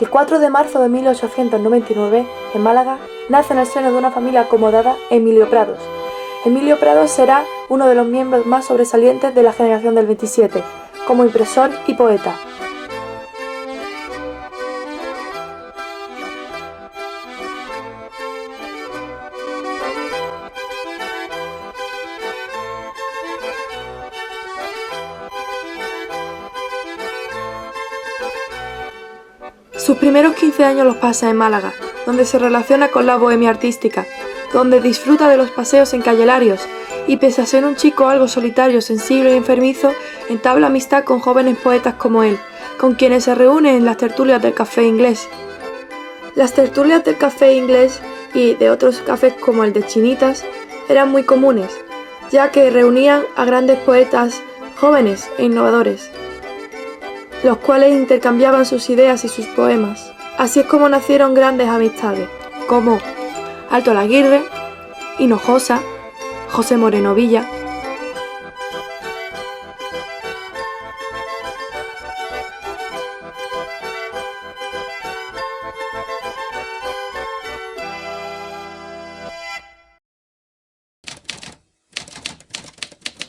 El 4 de marzo de 1899, en Málaga, nace en el seno de una familia acomodada Emilio Prados. Emilio Prados será uno de los miembros más sobresalientes de la generación del 27, como impresor y poeta. Sus primeros 15 años los pasa en Málaga, donde se relaciona con la bohemia artística, donde disfruta de los paseos en Calelarios y, pese a ser un chico algo solitario, sensible y enfermizo, entabla amistad con jóvenes poetas como él, con quienes se reúne en las tertulias del Café Inglés. Las tertulias del Café Inglés y de otros cafés como el de Chinitas eran muy comunes, ya que reunían a grandes poetas jóvenes e innovadores, los cuales intercambiaban sus ideas y sus poemas. Así es como nacieron grandes amistades, como Alto Laguirre, Hinojosa, José Moreno Villa.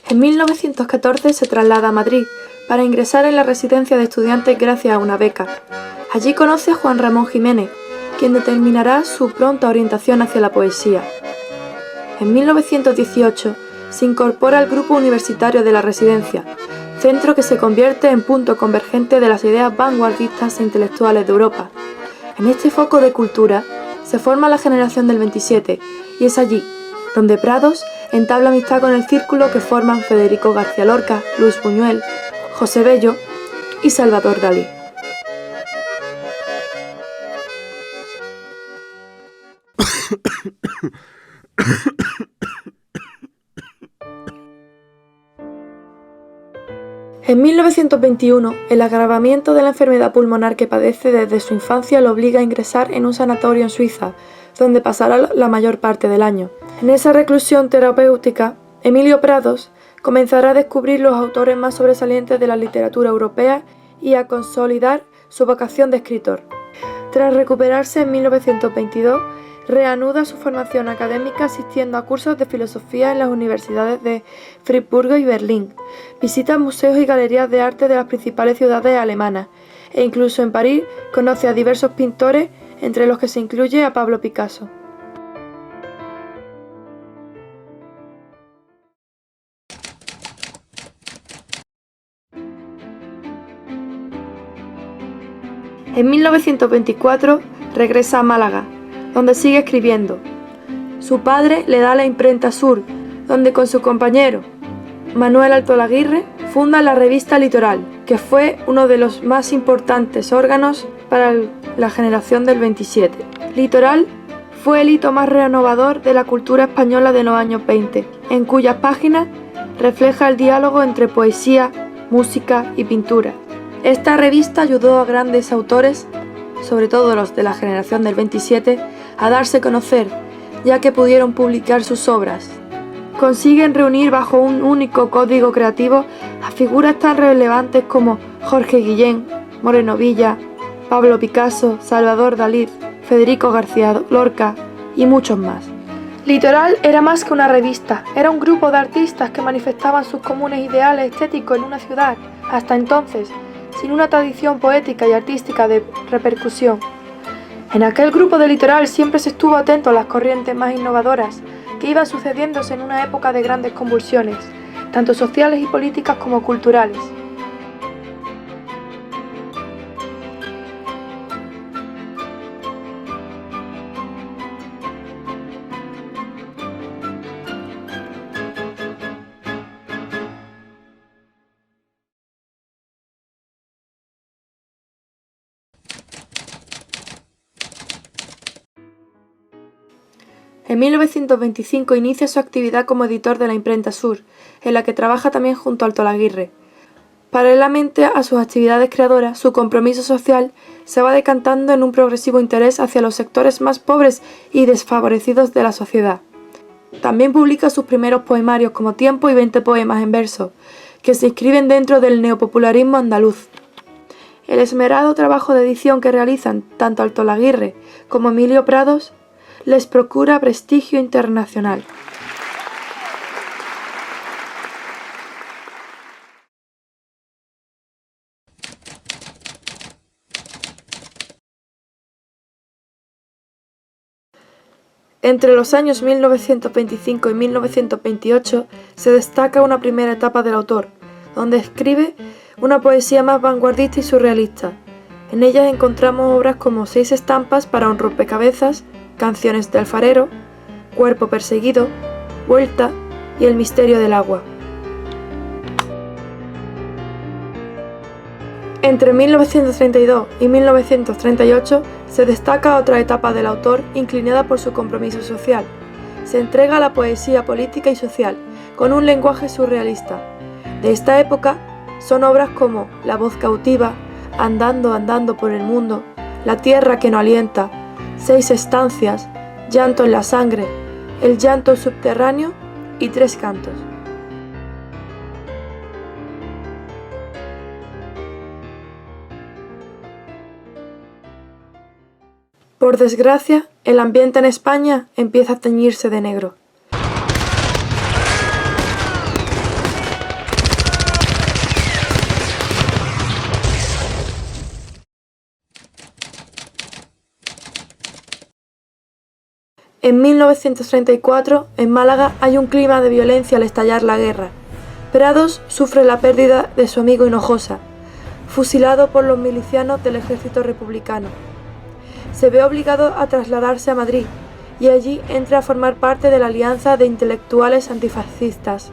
En 1914 se traslada a Madrid para ingresar en la residencia de estudiantes gracias a una beca. Allí conoce a Juan Ramón Jiménez, quien determinará su pronta orientación hacia la poesía. En 1918 se incorpora al grupo universitario de la residencia, centro que se convierte en punto convergente de las ideas vanguardistas e intelectuales de Europa. En este foco de cultura se forma la generación del 27 y es allí donde Prados entabla amistad con el círculo que forman Federico García Lorca, Luis Buñuel, José Bello y Salvador Dalí. En 1921, el agravamiento de la enfermedad pulmonar que padece desde su infancia lo obliga a ingresar en un sanatorio en Suiza, donde pasará la mayor parte del año. En esa reclusión terapéutica, Emilio Prados comenzará a descubrir los autores más sobresalientes de la literatura europea y a consolidar su vocación de escritor. Tras recuperarse en 1922, reanuda su formación académica asistiendo a cursos de filosofía en las universidades de Friburgo y Berlín. Visita museos y galerías de arte de las principales ciudades alemanas e incluso en París conoce a diversos pintores, entre los que se incluye a Pablo Picasso. En 1924 regresa a Málaga, donde sigue escribiendo. Su padre le da la imprenta Sur, donde con su compañero Manuel Alto Laguirre funda la revista Litoral, que fue uno de los más importantes órganos para la generación del 27. Litoral fue el hito más renovador de la cultura española de los años 20, en cuyas páginas refleja el diálogo entre poesía, música y pintura. Esta revista ayudó a grandes autores, sobre todo los de la generación del 27, a darse a conocer, ya que pudieron publicar sus obras. Consiguen reunir bajo un único código creativo a figuras tan relevantes como Jorge Guillén, Moreno Villa, Pablo Picasso, Salvador Dalí, Federico García Lorca y muchos más. Litoral era más que una revista, era un grupo de artistas que manifestaban sus comunes ideales estéticos en una ciudad, hasta entonces, sin una tradición poética y artística de repercusión. En aquel grupo de Litoral siempre se estuvo atento a las corrientes más innovadoras que iban sucediéndose en una época de grandes convulsiones, tanto sociales y políticas como culturales. En 1925 inicia su actividad como editor de la imprenta Sur, en la que trabaja también junto a Alto Laguirre. Paralelamente a sus actividades creadoras, su compromiso social se va decantando en un progresivo interés hacia los sectores más pobres y desfavorecidos de la sociedad. También publica sus primeros poemarios como Tiempo y 20 poemas en verso, que se inscriben dentro del neopopularismo andaluz. El esmerado trabajo de edición que realizan tanto Altolaguirre como Emilio Prados les procura prestigio internacional. Entre los años 1925 y 1928 se destaca una primera etapa del autor, donde escribe una poesía más vanguardista y surrealista. En ellas encontramos obras como 6 estampas para un rompecabezas, Canciones de alfarero, Cuerpo perseguido, Vuelta y El misterio del agua. Entre 1932 y 1938 se destaca otra etapa del autor inclinada por su compromiso social. Se entrega a la poesía política y social, con un lenguaje surrealista. De esta época son obras como La voz cautiva, Andando, andando por el mundo, La tierra que no alienta, 6 estancias, Llanto en la sangre, El llanto subterráneo y 3 cantos. Por desgracia, el ambiente en España empieza a teñirse de negro. En 1934, en Málaga, hay un clima de violencia al estallar la guerra. Prados sufre la pérdida de su amigo Hinojosa, fusilado por los milicianos del ejército republicano. Se ve obligado a trasladarse a Madrid y allí entra a formar parte de la Alianza de Intelectuales Antifascistas.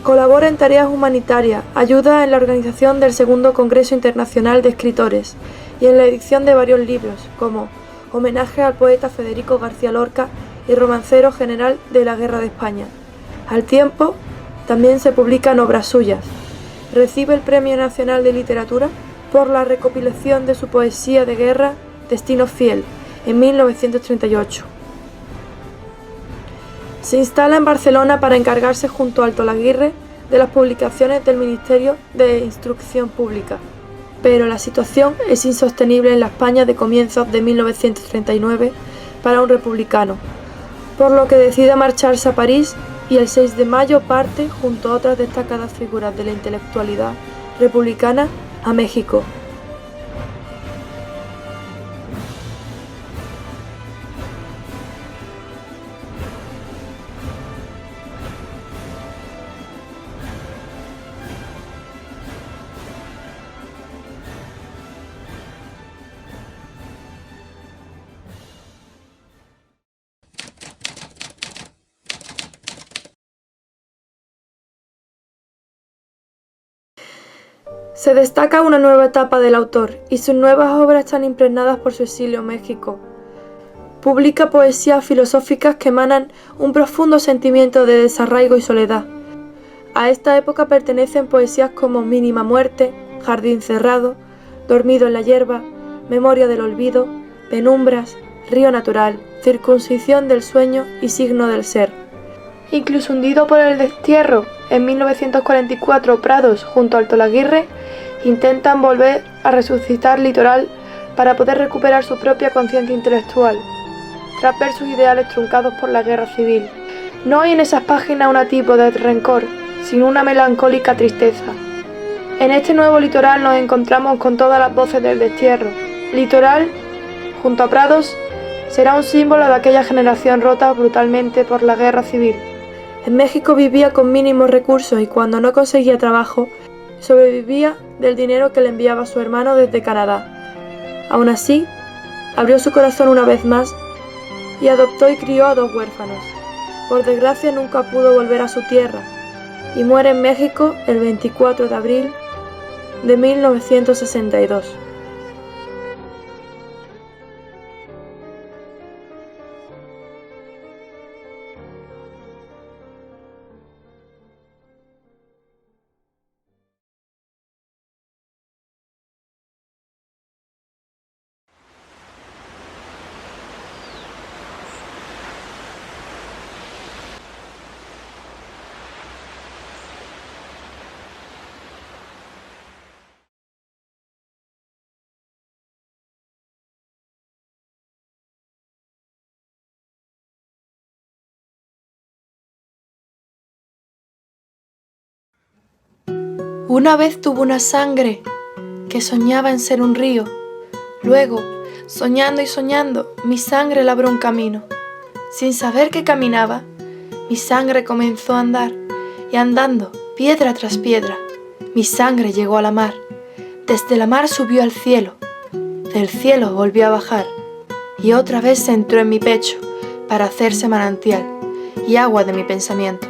Colabora en tareas humanitarias, ayuda en la organización del Segundo Congreso Internacional de Escritores y en la edición de varios libros, como Homenaje al poeta Federico García Lorca y Romancero General de la Guerra de España. Al tiempo, también se publican obras suyas. Recibe el Premio Nacional de Literatura por la recopilación de su poesía de guerra Destino fiel, en 1938. Se instala en Barcelona para encargarse junto a Altolaguirre de las publicaciones del Ministerio de Instrucción Pública. Pero la situación es insostenible en la España de comienzos de 1939 para un republicano, por lo que decide marcharse a París y el 6 de mayo parte, junto a otras destacadas figuras de la intelectualidad republicana, a México. Se destaca una nueva etapa del autor y sus nuevas obras están impregnadas por su exilio en México. Publica poesías filosóficas que emanan un profundo sentimiento de desarraigo y soledad. A esta época pertenecen poesías como Mínima muerte, Jardín cerrado, Dormido en la hierba, Memoria del olvido, Penumbras, Río natural, Circuncisión del sueño y Signo del ser. Incluso hundido por el destierro, en 1944 Prados junto a Altolaguirre intentan volver a resucitar Litoral para poder recuperar su propia conciencia intelectual, tras ver sus ideales truncados por la guerra civil. No hay en esas páginas un atisbo de rencor, sino una melancólica tristeza. En este nuevo Litoral nos encontramos con todas las voces del destierro. Litoral, junto a Prados, será un símbolo de aquella generación rota brutalmente por la guerra civil. En México vivía con mínimos recursos y cuando no conseguía trabajo, sobrevivía del dinero que le enviaba su hermano desde Canadá. Aún así, abrió su corazón una vez más y adoptó y crió a 2 huérfanos. Por desgracia nunca pudo volver a su tierra y muere en México el 24 de abril de 1962. Una vez tuvo una sangre que soñaba en ser un río. Luego, soñando y soñando, mi sangre labró un camino. Sin saber que caminaba, mi sangre comenzó a andar, y andando, piedra tras piedra, mi sangre llegó a la mar. Desde la mar subió al cielo, del cielo volvió a bajar, y otra vez se entró en mi pecho para hacerse manantial y agua de mi pensamiento.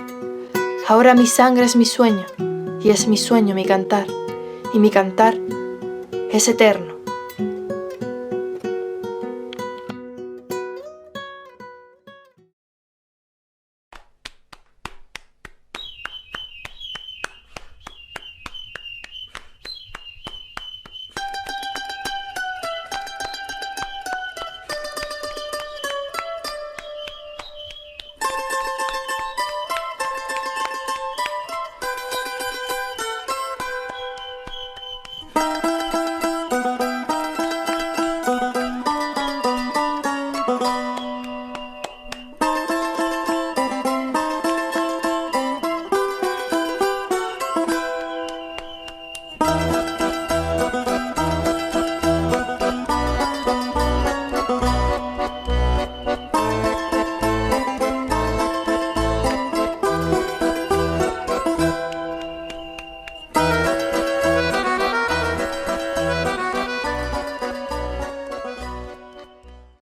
Ahora mi sangre es mi sueño, y es mi sueño mi cantar, y mi cantar es eterno.